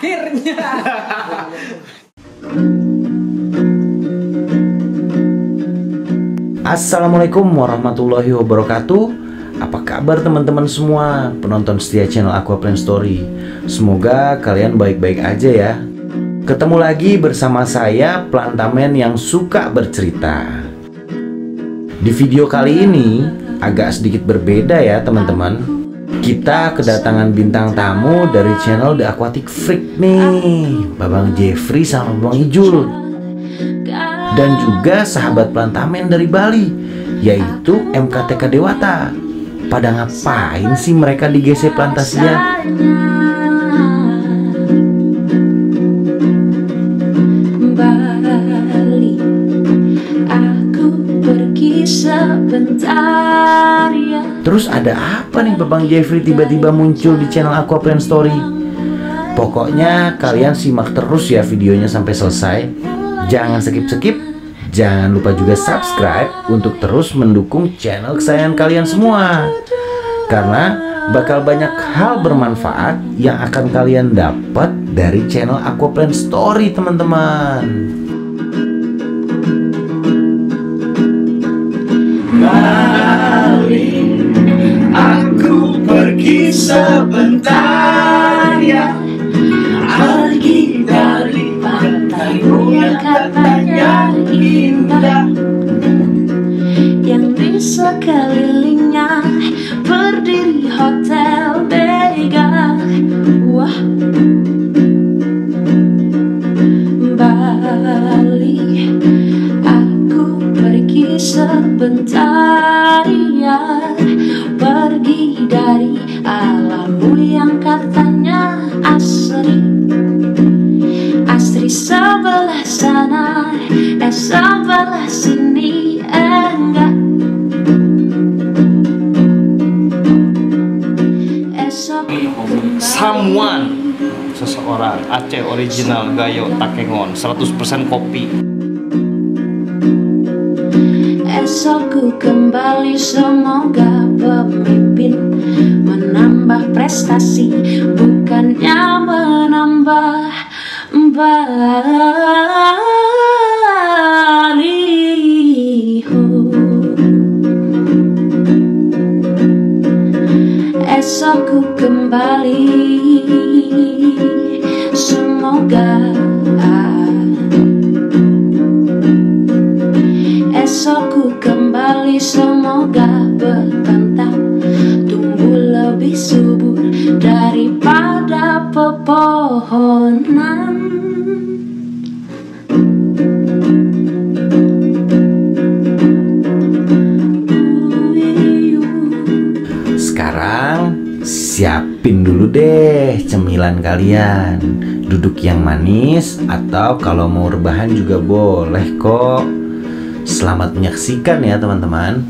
akhirnya. Assalamualaikum warahmatullahi wabarakatuh. Apa kabar teman-teman semua penonton setia channel Aquaplan Story? Semoga kalian baik-baik aja ya. Ketemu lagi bersama saya, Plantamen yang suka bercerita. Di video kali ini agak sedikit berbeda ya teman-teman. Kita kedatangan bintang tamu dari channel The Aquatic Freak nih, Babang Jeffrey sama Babang Ijul. Dan juga sahabat Plantamen dari Bali, yaitu MKTK Dewata. Pada ngapain sih mereka di GC Plantasia? Bali, aku pergi sebentar ya. Terus ada apa nih Babang Jeffrey tiba-tiba muncul di channel Aquaplan Story? Pokoknya kalian simak terus ya videonya sampai selesai. Jangan skip-skip. Jangan lupa juga subscribe untuk terus mendukung channel kesayangan kalian semua. Karena bakal banyak hal bermanfaat yang akan kalian dapat dari channel Aquaplan Story teman-teman. Bali, aku pergi sebentar ya. Pergi dari pantaimu yang katanya indah, yang di sekelilingnya berdiri hotel Bega. Wah, Bali, aku pergi sebentar ya. Pergi dari alammu yang katanya asri, asri sebelah sana, sebelah sini enggak. Someone, seseorang, Aceh original Gayo Takengon, 100% kopi. Esok ku kembali, semoga pemimpin menambah prestasi, bukannya menambah baliho. Esok ku kembali, semoga esok ku kembali, semoga berbantah, tumbuh lebih subur daripada pepohonan. Sekarang siapin dulu deh cemilan kalian. Duduk yang manis atau kalau mau rebahan juga boleh kok. Selamat menyaksikan ya teman-teman.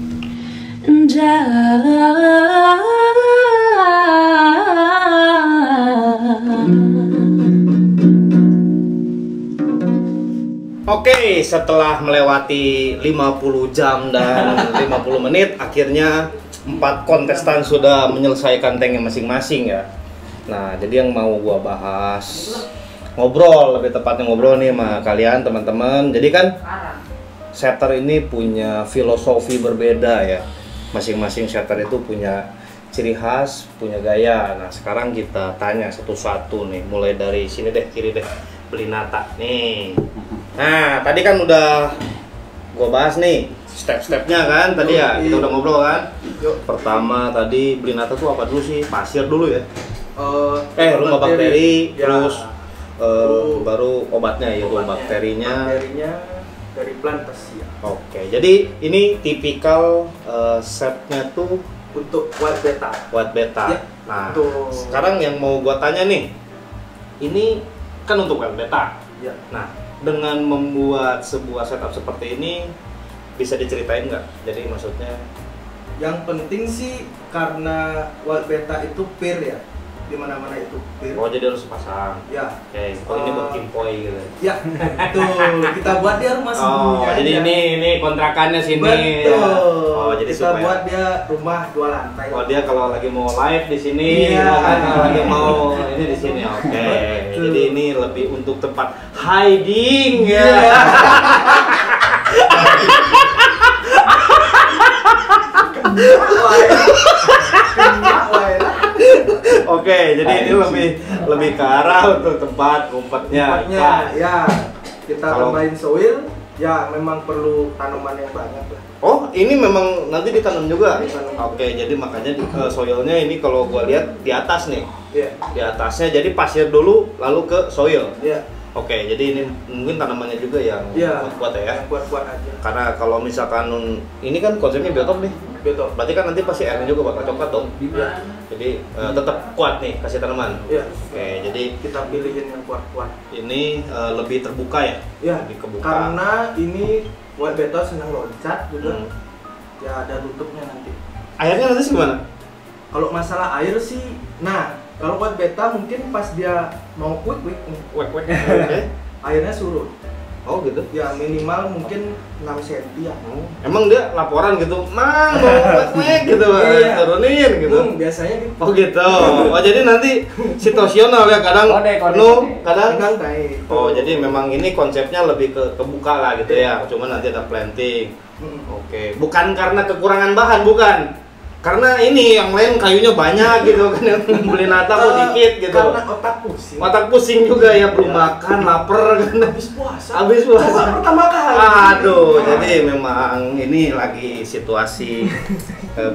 Oke, setelah melewati 50 jam dan 50 menit, akhirnya 4 kontestan sudah menyelesaikan tanknya masing-masing ya. Nah, jadi yang mau gua bahas, ngobrol, lebih tepatnya ngobrol nih sama kalian teman-teman. Jadi kan setter ini punya filosofi berbeda ya. Masing-masing setter itu punya ciri khas, punya gaya. Nah, sekarang kita tanya satu-satu nih. Mulai dari sini deh, kiri deh. Belinata nih. Nah, tadi kan udah gua bahas nih step-stepnya kan tadi ya. Kita udah ngobrol kan. Pertama tadi Belinata tuh apa dulu sih? Pasir dulu ya. Rumah bakteri, ya. Terus baru obatnya yaitu bakterinya Dari Plantasia. Oke, jadi ini tipikal setnya tuh Untuk white beta. White beta. Ya, Nah, betul. sekarang yang mau gua tanya nih, ini kan untuk white beta. Ya. Nah, dengan membuat sebuah setup seperti ini bisa diceritain nggak? Jadi maksudnya? Yang penting sih karena white beta itu pair ya. Di mana-mana itu pair. Oh, jadi harus pasang. Ya. Oke, ini buat kimpoi gitu. Ya, betul. Kita buat dia rumah sembunyi. Oh, jadi ini kontrakannya sini. Betul. Oh, jadi kita supaya buat dia rumah 2 lantai. Oh, dia kalau lagi mau live di sini, Iya. kan kalau lagi mau ini di sini. Oke. jadi ini lebih untuk tempat hiding ya. Oke, jadi ini lebih ke arah untuk tempat ngumpetnya. Ya, kita tambahin soil. Ya, memang perlu tanaman yang banyak lah. Oh, ini memang nanti ditanam juga? Ditanam. Oke, jadi makanya soilnya ini kalau gua lihat di atas nih. Iya. Di atasnya jadi pasir dulu, lalu ke soil. Iya. Oke, jadi ini mungkin tanamannya juga yang kuat-kuat ya? Kuat-kuat aja. Karena kalau misalkan ini kan konsepnya biotop nih. Betul. Berarti kan nanti pasti airnya juga bakal coklat dong? Iya. Jadi tetap kuat nih kasih tanaman? Iya. Oke, jadi kita pilihin yang kuat-kuat. ini lebih terbuka ya? Iya. Lebih kebuka. Karena ini white beta senang loncat juga. Ya ada tutupnya nanti. Airnya nanti gimana? Kalau masalah air sih, nah kalau white beta mungkin pas dia mau quick nih, Wek. Oke. airnya surut. Oh gitu? Ya minimal mungkin 6 cm ya. Emang dia laporan gitu, mang mau wek gitu, Iya. turunin gitu. Biasanya gitu. Oh gitu. Oh jadi nanti situasional ya, kadang penuh, kadang. Kayak gitu. Oh jadi memang ini konsepnya lebih ke kebuka lah gitu ya. Cuma nanti ada planting. Oke. Bukan karena kekurangan bahan, bukan. Karena ini yang lain kayunya banyak gitu kan, yang beli nata kok dikit gitu. Karena otak pusing. Otak pusing juga ya, belum makan, lapar kan. Habis puasa. Habis puasa. Pertama kali. Aduh, jadi memang ini lagi situasi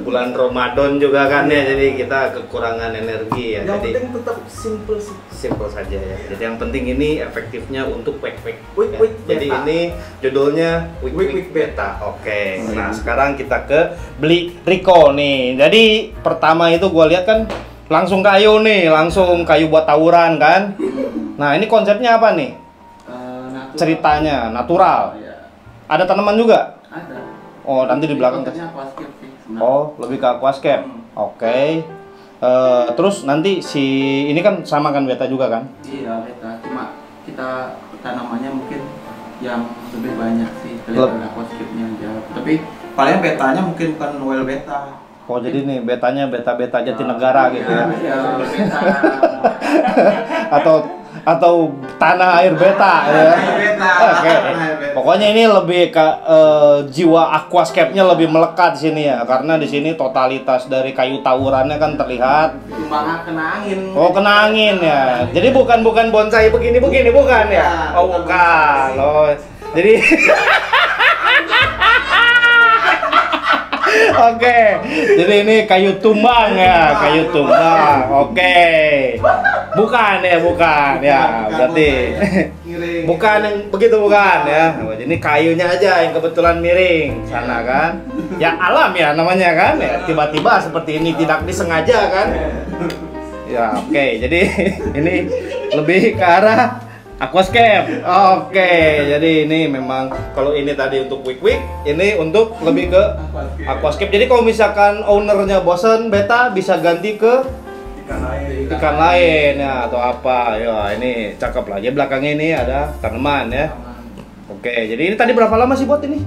bulan Ramadan juga kan ya, jadi kita kekurangan energi ya. Yang Jadi penting tetap simple sih. simple saja ya. Jadi yang penting ini efektifnya untuk quick Quick Jadi beta. ini judulnya quick beta. Oke. Nah, sekarang kita ke beli Rico nih. Jadi pertama itu gua lihat kan langsung kayu nih, langsung kayu buat tawuran kan. Nah, ini konsepnya apa nih? Natural. Ceritanya natural. Ya, Ada tanaman juga? ada. Oh, nanti di belakang. Kontennya aquascape sih sebenarnya. Oh, lebih ke aquascape. Oke. Terus nanti si ini kan sama kan beta juga kan? Iya, beta. Cuma kita tanamannya mungkin yang lebih banyak sih kelihatan aquascape-nya aja. Tapi paling betanya mungkin bukan well beta. Oh, jadi nih betanya beta-beta Jatinegara gitu ya. Iya, beta. atau tanah air beta ya. Beta. Oke. Pokoknya ini lebih ke jiwa aquascape-nya lebih melekat di sini ya, karena di sini totalitas dari kayu tawurannya kan terlihat. Cuma kena angin. Oh, kena angin ya. Jadi bukan bonsai begini bukan ya? Oh, bukan. Oh, jadi Oke, jadi ini kayu tumbang ya, kayu tumbang. Oke, bukan ya, berarti bukan yang begitu bukan ya. Ini kayunya aja yang kebetulan miring sana kan. Ya alam ya namanya kan. Ya, tiba-tiba seperti ini tidak disengaja kan. Ya oke, jadi ini lebih ke arah aquascape. Oke, jadi ini memang kalau ini tadi untuk quick, ini untuk lebih ke aquascape. Jadi kalau misalkan ownernya bosan beta bisa ganti ke ikan lain ya atau apa. Ya ini cakep lah. Jadi belakangnya ini ada tanaman ya. Oke, jadi ini tadi berapa lama sih buat ini?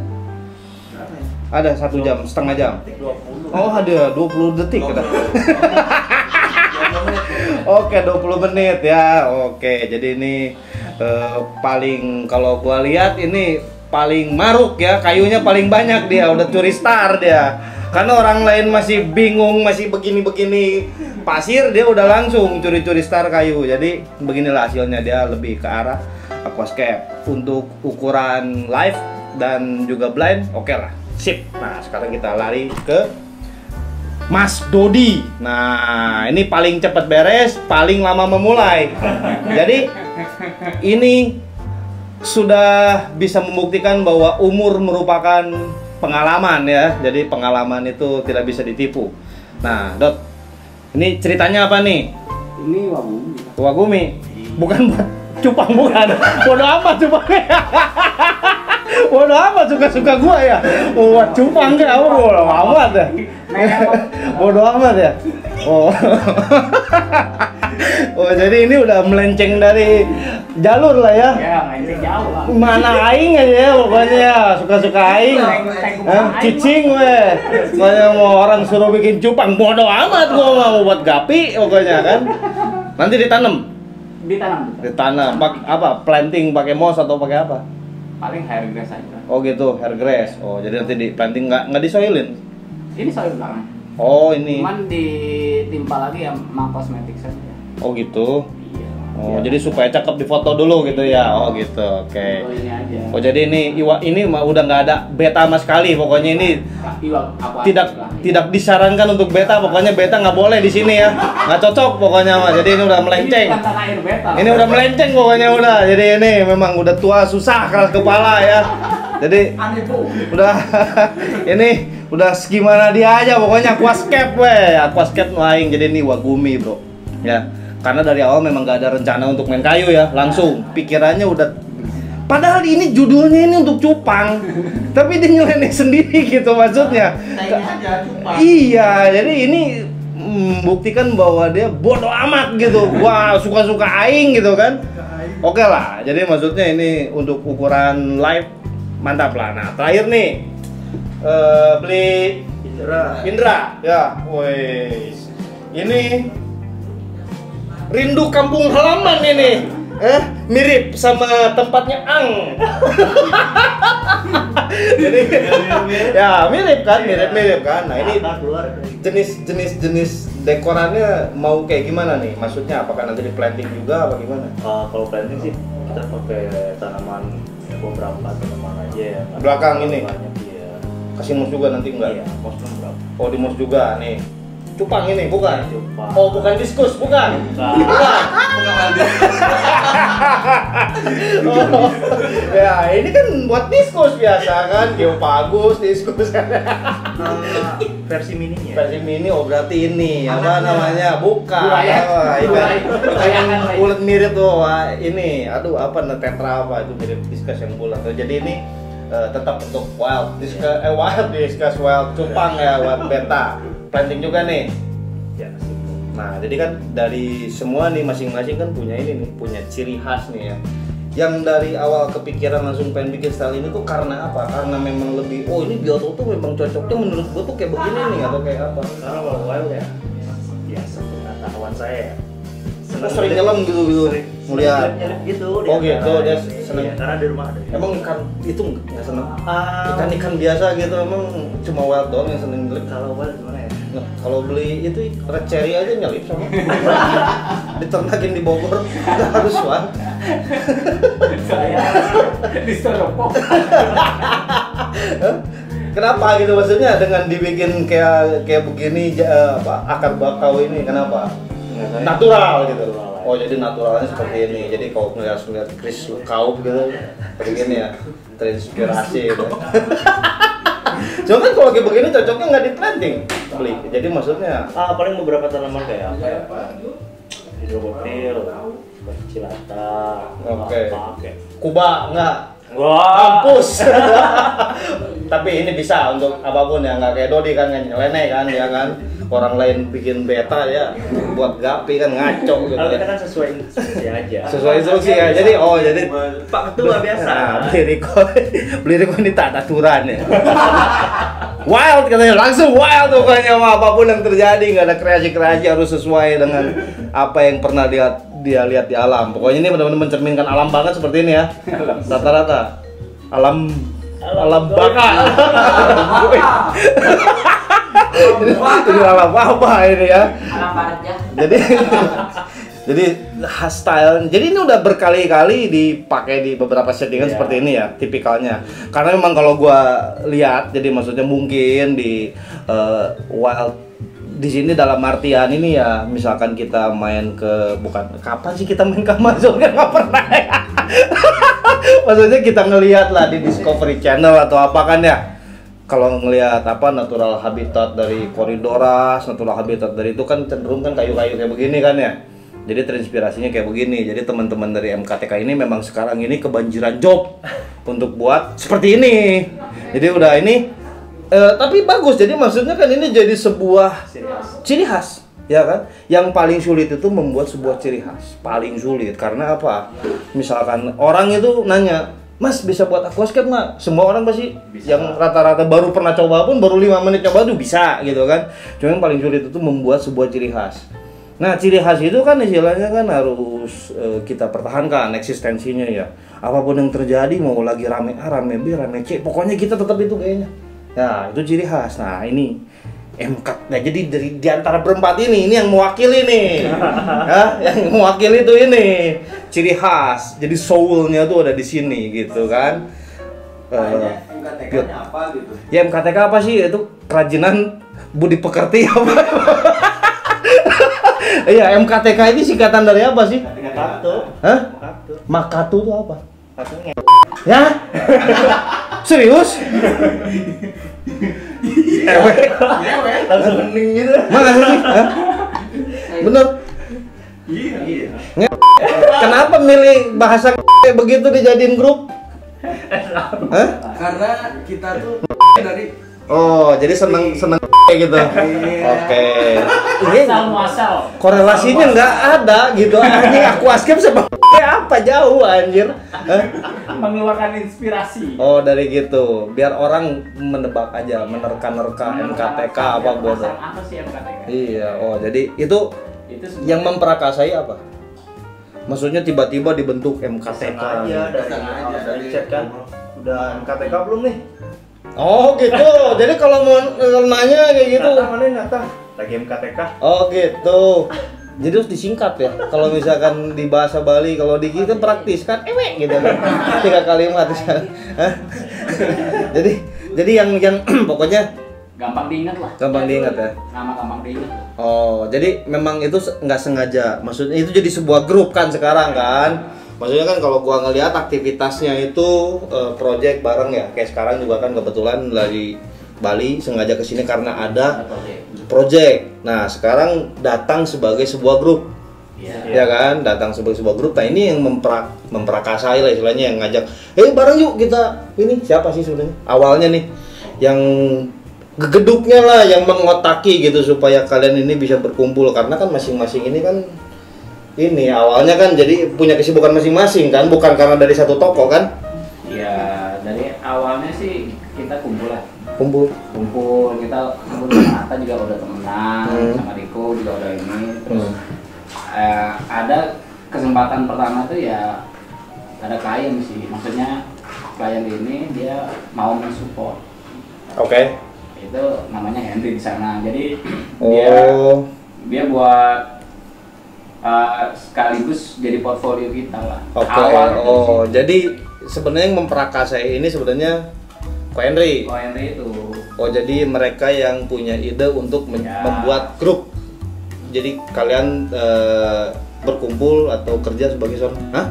Ada 1 jam, setengah jam. Oh ada 20 detik kita. Oke, 20 menit ya. Oke, jadi ini paling kalau gua lihat ini paling maruk ya, kayunya paling banyak dia, udah curi star dia. Karena orang lain masih bingung, masih begini-begini pasir, dia udah langsung curi-curi star kayu. Jadi beginilah hasilnya, dia lebih ke arah aquascape. Untuk ukuran live dan juga blind, oke lah, sip. Nah, sekarang kita lari ke Mas Dodi. Nah, ini paling cepat beres, paling lama memulai. Jadi ini sudah bisa membuktikan bahwa umur merupakan pengalaman ya. Jadi pengalaman itu tidak bisa ditipu. Nah, Dot, ini ceritanya apa nih? Ini wagumi. Wagumi. Bukan buat cupang bukan. Bodoh amat cupangnya. Bodoh amat suka-suka gua ya. Buat cupang enggak, bodoh amat ya. Bodoh amat ya. Oh. Oh, jadi ini udah melenceng dari jalur lah ya. Ya, ini jauh lah. Mana aing aja ya pokoknya, suka-suka aing. Cicing weh. Pokoknya mau orang suruh bikin cupang, bodoh amat gua mau buat gapi pokoknya kan. Nanti ditanam. ditanam. Ditanam. Apa? Planting pakai moss atau pakai apa? Paling hair grass aja. Oh gitu, hair grass. Oh jadi nanti di planting nggak disoilin? Ini soil belakang. Oh ini. Cuman ditimpa lagi ya sama kosmetik saja. Oh gitu. Iya. Oh jadi supaya cakep di foto dulu gitu ya. Oh gitu. Oke. Untuk ini aja. Oh jadi ini ini udah nggak ada beta sama sekali. Pokoknya ini Iwa apa? tidak disarankan untuk beta. Pokoknya beta nggak boleh di sini ya. Nggak cocok pokoknya mah. Jadi ini udah melenceng. Ini bukan tanah air beta. Ini udah melenceng pokoknya udah. Jadi ini memang udah tua susah keras kepala ya. Jadi udah ini udah gimana dia aja pokoknya aquascape aquascape lain. Jadi ini Wagumi bro ya, karena dari awal memang gak ada rencana untuk main kayu ya, langsung pikirannya udah, padahal ini judulnya ini untuk cupang tapi dia nyeleneh sendiri gitu maksudnya. Aja, cupang. Iya, jadi ini membuktikan bahwa dia bodoh amat gitu. Wah, suka-suka aing gitu kan. Oke lah, jadi maksudnya ini untuk ukuran live mantap lah. Nah, terakhir nih beli Indra ya, wes. Ini rindu kampung halaman ini. Mirip sama tempatnya Ang. Jadi ya mirip kan. Nah, ini jenis dekorannya mau kayak gimana nih? Maksudnya apakah nanti di planting juga apa gimana? Kalau planting sih kita pakai tanaman beberapa tanaman aja ya. Belakang ini? Banyak ya. Kasih mus juga nanti enggak? Iya, mosnya berapa? Oh, di mus juga nih. Cupang ini bukan? Cupang. Oh, bukan diskus, bukan? Bukan. Oh, ya ini kan buat diskus biasa kan, geopagus, diskus. Versi mininya. Versi mini, oh berarti ini apa namanya? Bukan. Gulayan. Bulat mirip tuh. Wah, ini, aduh apa tetra apa itu mirip diskus yang bulat. Jadi ini tetap untuk wild diskus wild cupang ya, wild beta. Planting juga nih. Ya, Nah, jadi kan dari semua nih masing-masing kan punya ini nih, punya ciri khas nih ya. Yang dari awal kepikiran langsung pengen bikin style ini tuh karena apa? Karena memang lebih, oh ini bioto tuh memang cocoknya menurut gua tuh kayak begini nih atau kayak apa? karena kalau wild ya, seperti kata kawan saya. Sering nyelam gitu ngeliat. Nyelip gitu. Oh gitu, dia seneng. Iya, karena di rumah ada. Emang ikan itu nggak seneng? Ikan biasa gitu emang cuma wild doang yang seneng nyelip. Kalau wild gimana ya? Nah, kalau beli itu red cherry aja nyelip sama. Diternakin di Bogor, nggak harus wild. Saya di styrofoam. Kenapa gitu maksudnya dengan dibikin kayak begini akar bakau ini kenapa? Natural gitu. Oh jadi naturalnya seperti ini. Jadi kalau ngeliat Chris Kaup gitu begini ya, terinspirasi gitu. Cuma kan kalau kayak begini cocoknya nggak di planting beli. Jadi maksudnya Paling beberapa tanaman kayak apa ya? Hidropotil, cilata, Oke. Pakai. Kuba nggak? Wah. Kampus. Tapi ini bisa untuk apapun ya, nggak kayak Dodi kan nyeleneh kan ya kan. Orang lain bikin beta ya buat gapi kan ngaco gitu Kalau kita ya. kan sesuai instruksi aja. Sesuai instruksi ya. Jadi Pak Ketua biasa. beli Riko ini tak aturan ya. Wild katanya, langsung wild pokoknya mah, apapun yang terjadi nggak ada kreasi harus sesuai dengan apa yang pernah dia lihat di alam. Pokoknya ini benar-benar mencerminkan alam banget seperti ini ya. Rata-rata alam baka. Ini alam apa ini ya? Alam barat ya. Jadi style. Jadi ini udah berkali-kali dipakai di beberapa settingan seperti ini ya, tipikalnya. Karena memang kalau gua lihat, jadi maksudnya mungkin di wild di sini dalam artian ini ya, misalkan kita main ke kapan sih kita main ke Amazon kan nggak pernah ya. Maksudnya kita ngelihat lah di Discovery Channel atau apa kan ya. Kalau ngelihat apa natural habitat dari Corydoras, natural habitat dari itu kan cenderung kan kayu-kayu kayak begini kan ya. Jadi terinspirasinya kayak begini. Jadi teman-teman dari MKTK ini memang sekarang ini kebanjiran job untuk buat seperti ini. Jadi udah ini tapi bagus. Jadi maksudnya kan ini jadi sebuah ciri khas, ya kan? Yang paling sulit itu membuat sebuah ciri khas. Paling sulit karena apa? Misalkan orang itu nanya, "Mas bisa buat aquascape nggak?" Semua orang pasti bisa. Yang rata-rata baru pernah coba pun baru 5 menit coba tuh bisa gitu kan. Cuma yang paling sulit itu membuat sebuah ciri khas. Nah, ciri khas itu kan istilahnya kan harus kita pertahankan eksistensinya ya. Apapun yang terjadi, mau lagi rame A, rame B, rame C, pokoknya kita tetap itu kayaknya. Ya, itu ciri khas. Nah, ini MK. Nah, jadi di antara berempat ini yang mewakili nih. Ya, yang mewakili itu ini ciri khas. Jadi soul-nya tuh ada di sini gitu kan. MKTK-nya apa gitu? Ya MKTK apa sih? Itu kerajinan budi pekerti apa? Iya, MKTK ini singkatan dari apa sih? Makatu. Hah? Makatu itu apa? Ya? Serius? Langsung hening gitu. Mana sih? Hah? Bener? Iya. Kenapa milih bahasa kayak begitu dijadiin grup? Hah? Karena kita tuh dari Oh, jadi seneng kayak gitu. Oke. Ini Asal muasal. korelasinya nggak ada gitu. Anjing aku askem sama apa jauh anjir. Hah? Mengeluarkan inspirasi. Oh, dari gitu. Biar orang menebak aja, menerka-nerka MKTK apa bodoh. Apa sih MKTK? Iya. Oh, jadi itu Itu yang memperakasai apa? Maksudnya tiba-tiba dibentuk MKTK. Aja dari chat kan. Udah MKTK belum nih? Oh, gitu. Jadi kalau mau nanya kayak gitu. Nata mana Nata? Lagi MKTK. Oh, gitu. Jadi harus disingkat ya. Kalau misalkan di bahasa Bali, kalau di kita praktis kan ewek gitu kan. 3 kalimat. Hah? jadi yang pokoknya gampang diingat lah. gampang diingat ya. Nama gampang diingat lah. Oh, jadi memang itu nggak sengaja. Maksudnya itu jadi sebuah grup kan sekarang kan. Maksudnya kan kalau gua ngelihat aktivitasnya itu project bareng ya. Kayak sekarang juga kan kebetulan dari Bali sengaja kesini karena ada project. Nah, sekarang datang sebagai sebuah grup. Ya kan, datang sebagai sebuah grup. Nah, ini yang memperakasai lah istilahnya, yang ngajak, bareng yuk kita." Ini siapa sih sebenarnya? Awalnya nih yang gegeduknya lah, yang mengotaki gitu supaya kalian ini bisa berkumpul, karena kan masing-masing ini kan ini awalnya kan jadi punya kesibukan masing-masing kan, bukan karena dari satu toko kan. Iya, dari awalnya sih kita kumpul lah. Kumpul. Kita kumpul sama Atta juga udah temenan, sama Riko juga udah ini. Terus ada kesempatan pertama tuh ya ada klien sih, maksudnya klien ini dia mau mensupport. Oke. Itu namanya Henry di sana. Jadi Oh. dia buat sekaligus jadi portfolio kita lah. Oke. Awalnya tuh Oh, sih. jadi sebenarnya yang memperakasai ini sebenarnya Ko Henry. Kalau Henry itu Oh, jadi mereka yang punya ide untuk Ya. membuat grup. Jadi kalian berkumpul atau kerja sebagai Hah?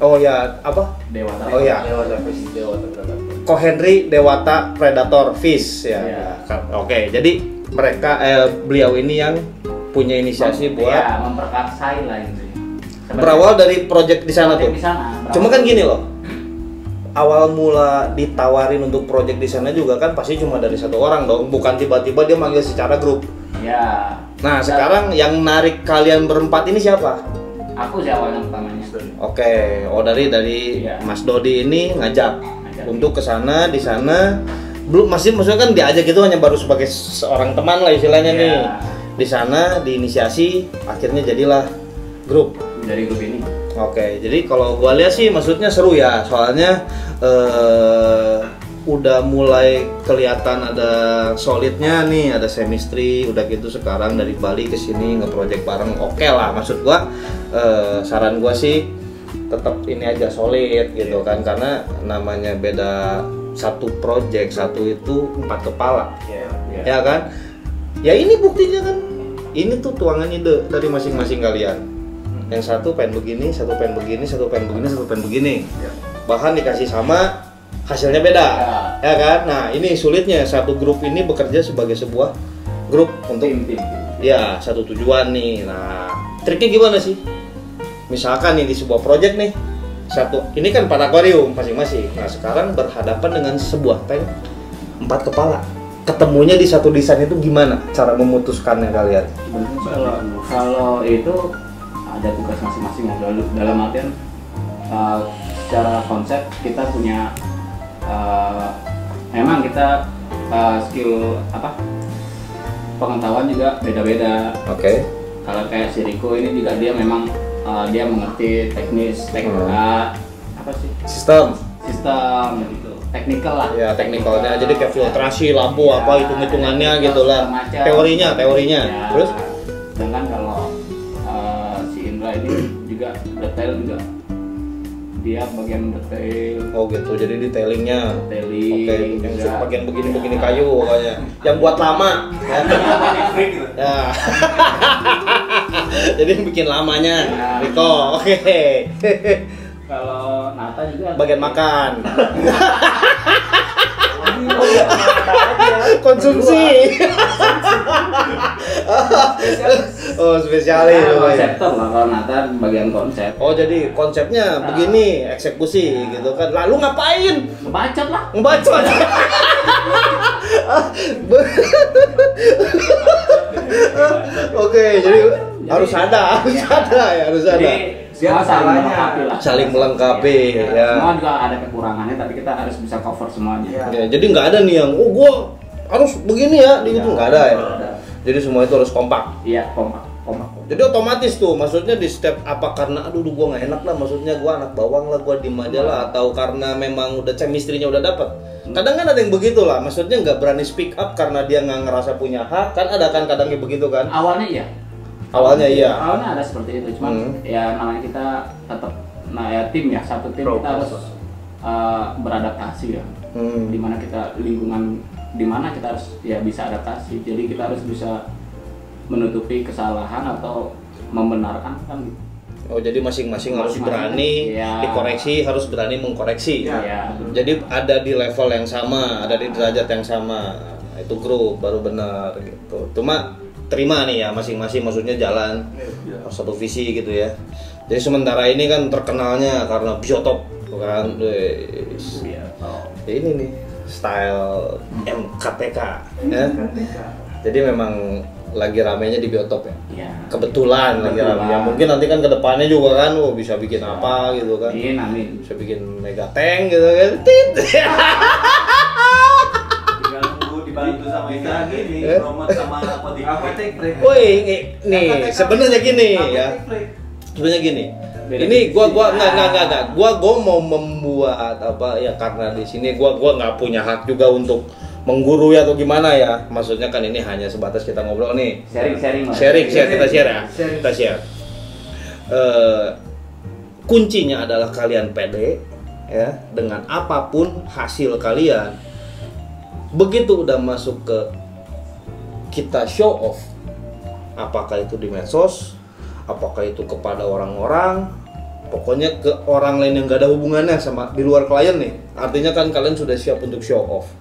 Oh ya, apa? Dewata. Oh ya. Ko Henry Dewata Predator Fish ya. Iya. Oke, jadi mereka beliau ini yang punya inisiasi buat ya, memperkasai lah ini. berawal dari project di sana tuh. Di sana. Cuma kan gini loh. Awal mula ditawarin untuk project di sana juga kan pasti cuma dari satu orang dong, bukan tiba-tiba dia manggil secara grup. Ya. Nah, sekarang yang narik kalian berempat ini siapa? Aku sih awalnya pertamanya. Oke, oh dari Iya. Mas Dodi ini ngajak untuk ke sana, di sana belum maksudnya kan diajak itu hanya baru sebagai seorang teman lah istilahnya Iya. nih. Di sana diinisiasi, akhirnya jadilah grup. Dari grup ini. Oke, jadi kalau gua lihat sih maksudnya seru ya, soalnya udah mulai kelihatan ada solidnya nih, ada chemistry, udah gitu sekarang dari Bali ke sini nge-project bareng. Oke lah, maksud gua saran gua sih tetap ini aja solid gitu kan, karena namanya beda satu project, satu itu 4 kepala. Ya kan? Ya ini buktinya kan. Ini tuh tuangan ide dari masing-masing kalian. Yang satu pengen begini, satu pengen begini, satu pengen begini, satu pengen begini. Bahkan dikasih sama, hasilnya beda. Ya kan? Nah, ini sulitnya satu grup ini bekerja sebagai sebuah grup untuk Tim. ya satu tujuan nih. Nah, triknya gimana sih? Misalkan nih di sebuah project nih, ini kan 4 akuarium masing-masing. Nah, sekarang berhadapan dengan sebuah tank 4 kepala. Ketemunya di satu desain itu gimana cara memutuskannya kalian? Kalau itu ada tugas masing-masing ya, dalam artian secara konsep kita punya memang kita skill pengetahuan juga beda-beda. Oke. Kalau kayak si Riko ini juga dia memang dia mengerti teknis, apa sih? Sistem. Gitu. Teknikal lah. Ya, teknikalnya. Jadi kayak filtrasi lampu Ya, apa hitung-hitungannya gitulah. macam. Teorinya. Ya. Terus Sedangkan kalau si Indra ini juga detail juga. Dia bagian detail, oh gitu. Jadi detailingnya. detailing. Oke, yang juga. bagian begini kayu pokoknya. Yang buat lama. Ya. Ya. Jadi yang bikin lamanya. Riko. Oke. Kalau Nata juga Bagian makan. Konsumsi. Oh, spesialis. konseptor lah kalau Nata bagian konsep. Oh, jadi konsepnya begini, eksekusi gitu kan. Lalu ngapain? Ngebacot lah. Ngebacot. Oke, jadi harus ada. Jadi semua saling melengkapi lah. Saling melengkapi, ya. Semua juga ada kekurangannya, tapi kita harus bisa cover semuanya. Ya, jadi nggak ada nih yang, oh gua harus begini ya, di itu nggak ada ya. Ada. Jadi semua itu harus kompak. Iya, kompak. Jadi otomatis tuh, maksudnya di step apa karena aduh gua nggak enak lah, maksudnya gua anak bawang lah, gua diem aja lah, atau karena memang udah chemistry-nya udah dapet. Kadang kan ada yang begitu lah, maksudnya nggak berani speak up karena dia nggak ngerasa punya hak, kan ada kan kadang yang begitu kan? Awalnya iya. Awalnya iya. Awalnya ada seperti itu, cuman ya namanya kita tetap, nah ya tim ya, satu tim kita harus beradaptasi ya. Dimana kita lingkungan dimana kita harus ya bisa adaptasi, jadi kita harus bisa menutupi kesalahan atau membenarkan kan gitu. Oh, jadi masing-masing harus Masing-masing, berani iya. dikoreksi, harus berani mengkoreksi. Iya. Jadi ada di level yang sama, ada di derajat yang sama. Nah, itu grup baru benar gitu. Cuma terima nih ya masing-masing, maksudnya jalan satu visi gitu ya. Jadi sementara ini kan terkenalnya karena biotop kan. Ini nih style MKTK ya. Jadi memang lagi ramenya di biotop ya. Iya. Kebetulan lagi rame. Ya mungkin nanti kan kedepannya juga kan, bisa bikin apa gitu kan. Amin. Bisa bikin mega tank gitu kan. Tit. Tinggal nunggu dibantu sama ini lagi nih, promote sama apotek. Woi, nih sebenarnya gini ya. Sebenarnya gini. Ini gua enggak. Gua mau membuat apa ya, karena di sini gua nggak punya hak juga untuk menggurui atau gimana ya. Maksudnya kan ini hanya sebatas kita ngobrol nih. Sharing kita share ya. Kita share. Kuncinya adalah kalian pede ya dengan apapun hasil kalian. Begitu udah masuk ke kita show off, apakah itu di medsos, apakah itu kepada orang-orang, pokoknya ke orang lain yang gak ada hubungannya sama di luar klien nih. Artinya kan kalian sudah siap untuk show off,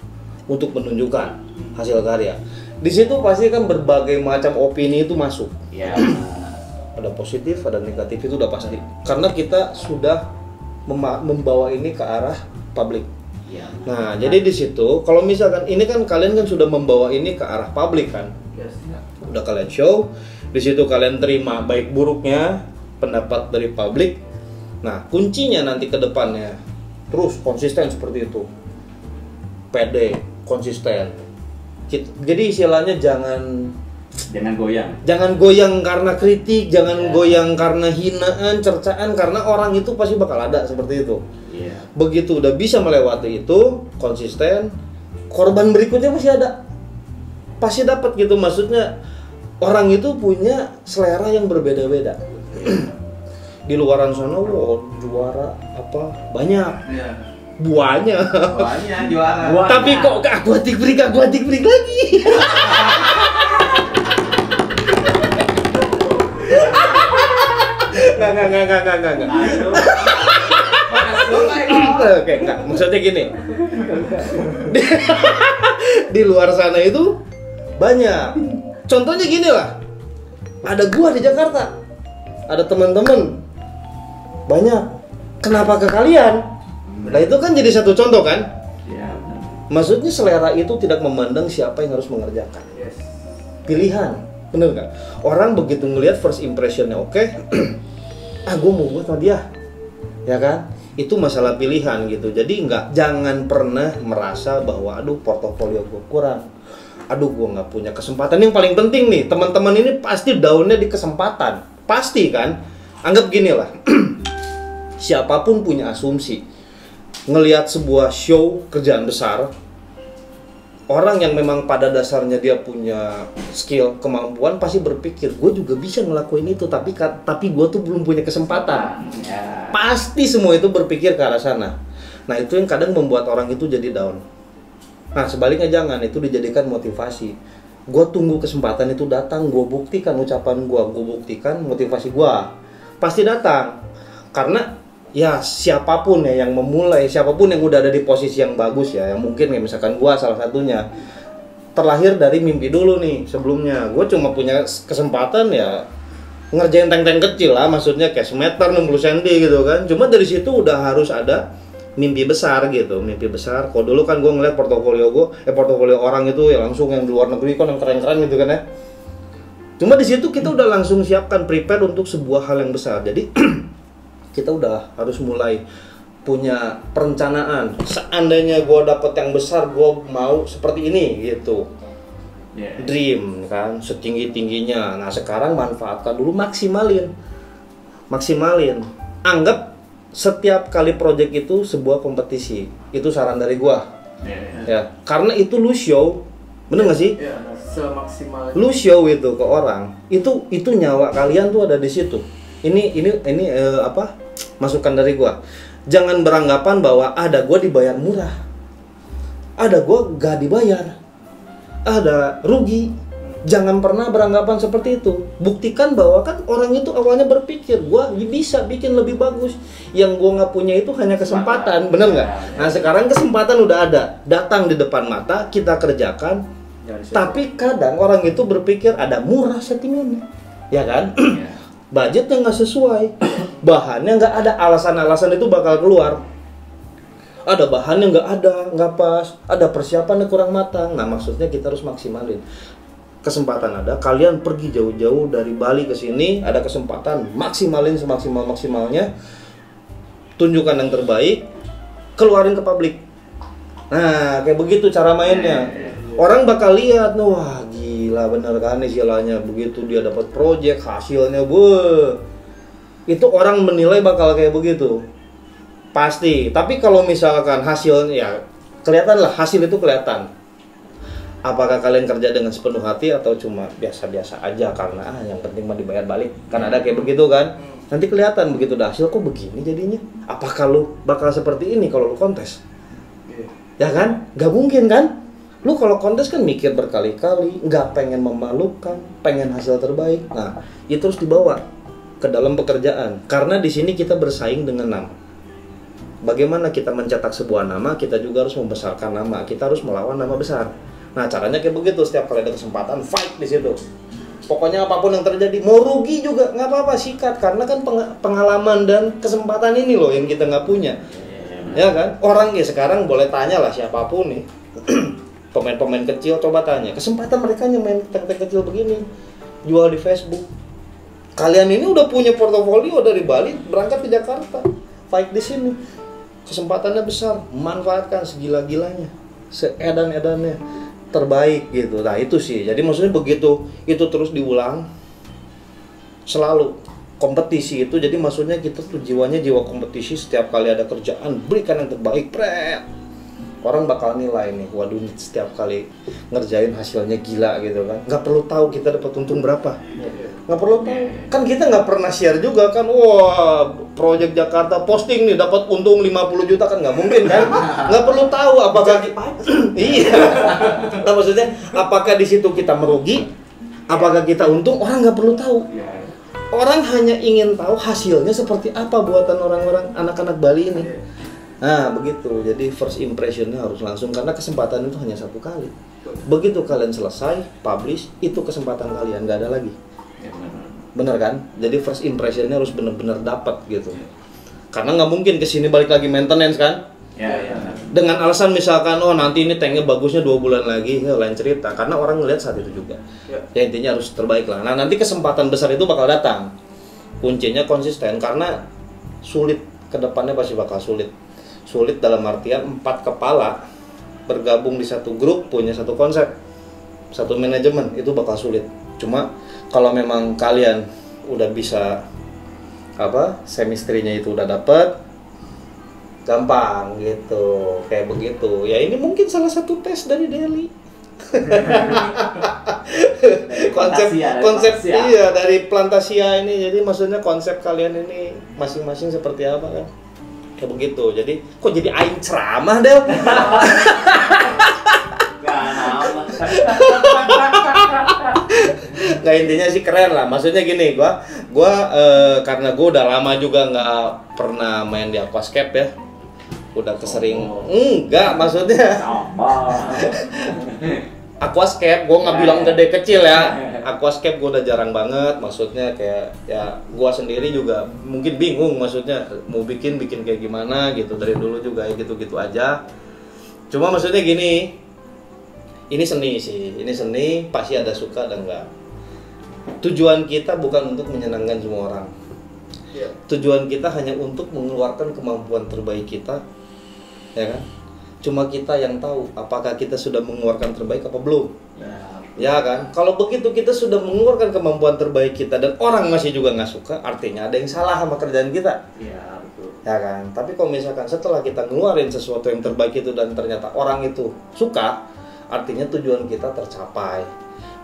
untuk menunjukkan hasil karya. Di situ pasti kan berbagai macam opini itu masuk. Iya. Ada positif, ada negatif, itu udah pasti. Karena kita sudah membawa ini ke arah publik. Iya. Nah, jadi di situ kalau misalkan ini kan kalian kan sudah membawa ini ke arah publik kan. Udah kalian show, di situ kalian terima baik buruknya pendapat dari publik. Nah, kuncinya nanti ke depannya terus konsisten seperti itu. Pede, konsisten. Jadi istilahnya jangan goyang karena kritik, jangan goyang karena hinaan, cercaan, karena orang itu pasti bakal ada seperti itu. Iya. Begitu udah bisa melewati itu, konsisten, korban berikutnya masih ada. Pasti dapat gitu, maksudnya orang itu punya selera yang berbeda-beda. Di luaran sana, wow, juara apa banyak. Iya. Banyak juara. Tapi kok ke aquatic break lagi. Enggak. Oke, enggak. Maksudnya gini. Di luar sana itu banyak. Contohnya gini lah. Ada gua di Jakarta. Ada teman-teman. Banyak. Kenapa ke kalian? Nah, itu kan jadi satu contoh kan? Iya. Maksudnya selera itu tidak memandang siapa yang harus mengerjakan. Pilihan, bener nggak? Orang begitu ngelihat first impressionnya oke, gue mau buat sama dia, ya kan? Itu masalah pilihan gitu. Jadi jangan pernah merasa bahwa aduh portofolio gue kurang, aduh gue nggak punya kesempatan. Yang paling penting nih, teman-teman ini pasti downnya di kesempatan, pasti kan. Anggap gini lah, siapapun punya asumsi ngelihat sebuah show kerjaan besar, orang yang memang pada dasarnya dia punya skill, kemampuan, pasti berpikir gue juga bisa ngelakuin itu, tapi gue tuh belum punya kesempatan. Pasti semua itu berpikir ke arah sana. Nah itu yang kadang membuat orang itu jadi down. Nah sebaliknya jangan, itu dijadikan motivasi. Gue tunggu kesempatan itu datang, gue buktikan ucapan gue buktikan motivasi gue pasti datang. Karena ya siapapun ya yang memulai, siapapun yang udah ada di posisi yang bagus ya, yang mungkin ya misalkan gua salah satunya terlahir dari mimpi dulu nih sebelumnya. Gua cuma punya kesempatan ya ngerjain tank-tank kecil lah, maksudnya kayak semeter 60 cm gitu kan. Cuma dari situ udah harus ada mimpi besar gitu, mimpi besar. Kalau dulu kan gua ngeliat portofolio orang itu ya langsung yang di luar negeri kan yang keren-keren gitu kan ya. Cuma di situ kita udah langsung siapkan prepare untuk sebuah hal yang besar. Jadi kita udah harus mulai punya perencanaan. Seandainya gue dapet yang besar, gue mau seperti ini gitu. Dream kan, setinggi-tingginya. Nah sekarang manfaatkan dulu, maksimalin. Anggap setiap kali project itu sebuah kompetisi. Itu saran dari gue. Ya, karena itu lu show, bener nggak sih? Semaksimal. Lu show itu ke orang, itu nyawa kalian tuh ada di situ. Ini masukan dari gua. Jangan beranggapan bahwa ada gua dibayar murah, ada gua gak dibayar, ada rugi. Jangan pernah beranggapan seperti itu. Buktikan bahwa kan orang itu awalnya berpikir gua bisa bikin lebih bagus. Yang gua nggak punya itu hanya kesempatan, bener nggak? Nah sekarang kesempatan udah ada, datang di depan mata, kita kerjakan. Tapi kadang orang itu berpikir ada murah settingannya, ya kan? Budgetnya nggak sesuai, bahannya nggak ada, alasan-alasan itu bakal keluar. Ada bahannya nggak pas, ada persiapannya kurang matang. Nah maksudnya kita harus maksimalin. Kesempatan ada, kalian pergi jauh-jauh dari Bali ke sini, ada kesempatan, maksimalin semaksimal-maksimalnya, tunjukkan yang terbaik, keluarin ke publik. Nah kayak begitu cara mainnya. Orang bakal lihat, wah gila bener kan istilahnya, begitu dia dapat project hasilnya, itu orang menilai bakal kayak begitu pasti. Tapi kalau misalkan hasilnya ya kelihatan lah, hasil itu kelihatan. Apakah kalian kerja dengan sepenuh hati atau cuma biasa-biasa aja karena yang penting mah dibayar balik, kan ada kayak begitu kan. Nanti kelihatan begitu dah hasil kok begini jadinya. Apakah lu bakal seperti ini kalau lu kontes? Ya kan, gak mungkin kan. Lu kalau kontes kan mikir berkali-kali, nggak pengen memalukan, pengen hasil terbaik. Nah, itu terus dibawa ke dalam pekerjaan. Karena di sini kita bersaing dengan nama. Bagaimana kita mencetak sebuah nama, kita juga harus membesarkan nama. Kita harus melawan nama besar. Nah, caranya kayak begitu. Setiap kali ada kesempatan, fight di situ. Pokoknya apapun yang terjadi, mau rugi juga nggak apa-apa, sikat. Karena kan pengalaman dan kesempatan ini loh yang kita nggak punya. Ya kan? Orang ya sekarang boleh tanya lah siapapun nih. Pemain-pemain kecil coba tanya, kesempatan mereka main tank-tank kecil begini, jual di Facebook. Kalian ini udah punya portofolio dari Bali, berangkat ke Jakarta, fight di sini. Kesempatannya besar, manfaatkan segila-gilanya, seedan-edannya, terbaik gitu. Nah itu sih, jadi maksudnya begitu, itu terus diulang, selalu kompetisi itu. Jadi maksudnya kita tuh jiwanya jiwa kompetisi. Setiap kali ada kerjaan, berikan yang terbaik, orang bakal nilai nih, waduh setiap kali ngerjain hasilnya gila gitu kan. Nggak perlu tahu kita dapat untung berapa, nggak perlu tahu kan. Kita nggak pernah share juga kan, wah project Jakarta posting nih dapat untung 50 juta kan, nggak mungkin kan. Nggak perlu tahu apakah iya. Nah, maksudnya apakah di situ kita merugi, apakah kita untung, orang nggak perlu tahu. Orang hanya ingin tahu hasilnya seperti apa buatan orang-orang anak-anak Bali ini. Nah begitu, jadi first impressionnya harus langsung, karena kesempatan itu hanya satu kali. Begitu kalian selesai, publish, itu kesempatan kalian, nggak ada lagi. Bener kan? Jadi first impressionnya harus benar-benar dapat gitu. Karena nggak mungkin kesini balik lagi maintenance kan? Dengan alasan misalkan, oh nanti ini tanknya bagusnya 2 bulan lagi, ya lain cerita. Karena orang ngeliat saat itu juga. Ya intinya harus terbaik lah. Nah nanti kesempatan besar itu bakal datang. Kuncinya konsisten, karena sulit, kedepannya pasti bakal sulit. Sulit dalam artian 4 kepala bergabung di satu grup, punya satu konsep. satu manajemen itu bakal sulit. Cuma kalau memang kalian udah bisa chemistry-nya itu udah dapet, gampang gitu, kayak begitu. Ya ini mungkin salah satu tes dari Deli. konsep iya dari Plantasia ini. Jadi maksudnya konsep kalian ini masing-masing seperti apa kan? Kayak begitu. Jadi kok jadi aing ceramah Del? Nggak, intinya sih keren lah. Maksudnya gini, gua karena gua udah lama juga nggak pernah main di aquascape ya. Udah kesering. Enggak, maksudnya aquascape gua nggak bilang gede kecil ya. Aquascape gua udah jarang banget. Maksudnya kayak ya gua sendiri juga mungkin bingung, maksudnya mau bikin kayak gimana gitu. Dari dulu juga ya gitu-gitu aja. Cuma maksudnya gini, ini seni sih, ini seni, pasti ada suka dan enggak. Tujuan kita bukan untuk menyenangkan semua orang. Tujuan kita hanya untuk mengeluarkan kemampuan terbaik kita, ya kan? Cuma kita yang tahu apakah kita sudah mengeluarkan terbaik apa belum. Ya kan? Kalau begitu kita sudah mengeluarkan kemampuan terbaik kita dan orang masih juga nggak suka, artinya ada yang salah sama kerjaan kita. Iya, betul. Ya kan? Tapi kalau misalkan setelah kita ngeluarin sesuatu yang terbaik itu dan ternyata orang itu suka, artinya tujuan kita tercapai.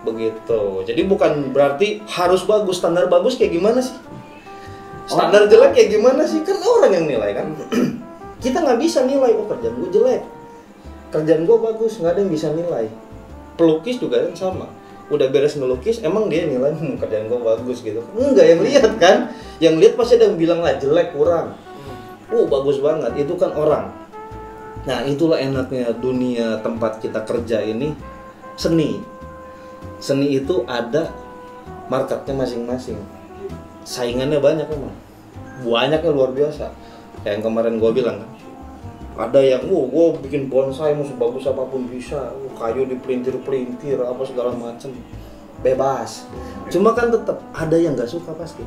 Begitu. Jadi bukan berarti harus bagus, standar bagus kayak gimana sih? Standar jelek kayak gimana sih? Kan orang yang nilai kan. Kita nggak bisa nilai, oh kerjaan gue jelek, kerjaan gue bagus, nggak ada yang bisa nilai. Pelukis juga kan sama. Udah beres melukis, emang dia nilai kerjaan gue bagus gitu. Enggak, yang lihat kan. Yang lihat pasti ada yang bilang lah jelek, kurang. Bagus banget. Itu kan orang. Nah, itulah enaknya dunia tempat kita kerja ini, seni. Seni itu ada marketnya masing-masing. Saingannya banyak emang. Banyaknya luar biasa. Kayak yang kemarin gue bilang kan. Ada yang, gue bikin bonsai mau sebagus apapun bisa. Kayu dipelintir-pelintir, apa segala macem. Bebas. Cuma kan tetap ada yang gak suka pasti.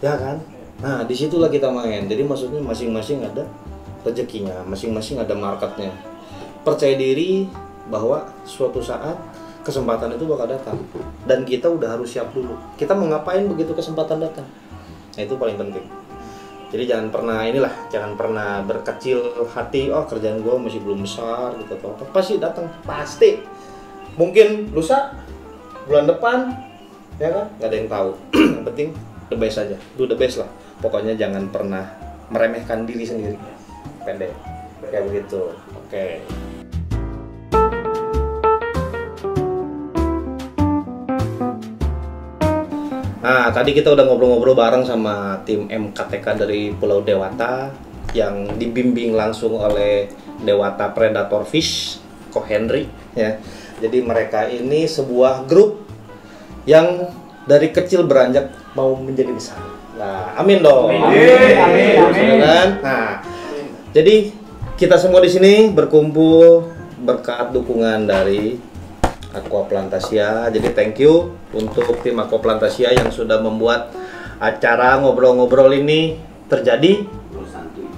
Ya kan? Nah, disitulah kita main. Jadi maksudnya masing-masing ada rezekinya, masing-masing ada marketnya. Percaya diri bahwa suatu saat kesempatan itu bakal datang dan kita udah harus siap dulu. Kita mau ngapain begitu kesempatan datang? Nah, itu paling penting. Jadi jangan pernah berkecil hati, kerjaan gue masih belum besar gitu atau apa. Pasti datang, pasti. Mungkin lusa, bulan depan, ya kan? Nggak ada yang tahu. Yang penting the best aja, do the best lah. Pokoknya jangan pernah meremehkan diri sendiri. Pendek kayak begitu. Oke. Nah, tadi kita udah ngobrol-ngobrol bareng sama tim MKTK dari Pulau Dewata yang dibimbing langsung oleh Dewata Predator Fish, Ko Henry ya. Jadi mereka ini sebuah grup yang dari kecil beranjak mau menjadi besar. Nah, amin dong. Amin. Nah, jadi kita semua di sini berkumpul berkat dukungan dari Aqua Plantasia. Jadi thank you untuk tim Aqua Plantasia yang sudah membuat acara ngobrol-ngobrol ini terjadi.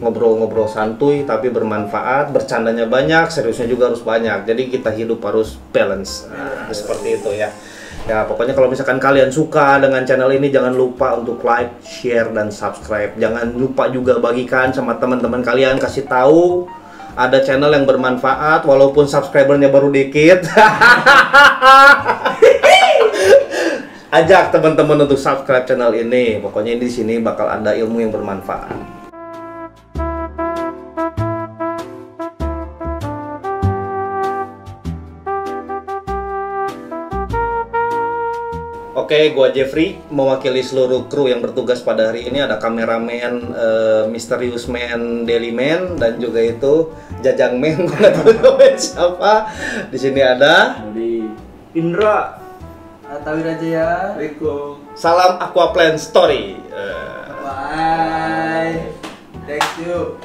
Ngobrol-ngobrol santuy tapi bermanfaat, bercandanya banyak, seriusnya juga harus banyak. Jadi kita hidup harus balance. Nah, seperti itu ya. Ya, pokoknya kalau misalkan kalian suka dengan channel ini, jangan lupa untuk like, share, dan subscribe. Jangan lupa juga bagikan sama teman-teman kalian, kasih tahu ada channel yang bermanfaat walaupun subscribernya baru dikit. Ajak teman-teman untuk subscribe channel ini. Pokoknya di sini bakal ada ilmu yang bermanfaat. Oke, gua Jeffrey mewakili seluruh kru yang bertugas pada hari ini. Ada kameramen, Misterius Man, Daily Man, dan juga itu Jajang Man. Gua nggak tahu namanya siapa. Di sini ada Indra, Tawi Rajaya, Riko. Salam Aqua Plan Story. bye, thank you.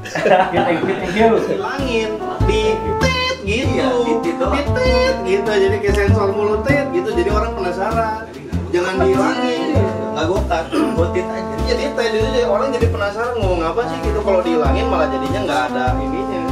Thank you. Hilangin di tit gitu, di tit gitu. Jadi kayak sensor mulut tit gitu. Jadi orang penasaran. Jangan dihilangin, nggak gotak, botit aja. Jadi tit itu jadi orang jadi penasaran ngomong apa sih gitu. Kalau dihilangin malah jadinya nggak ada ininya.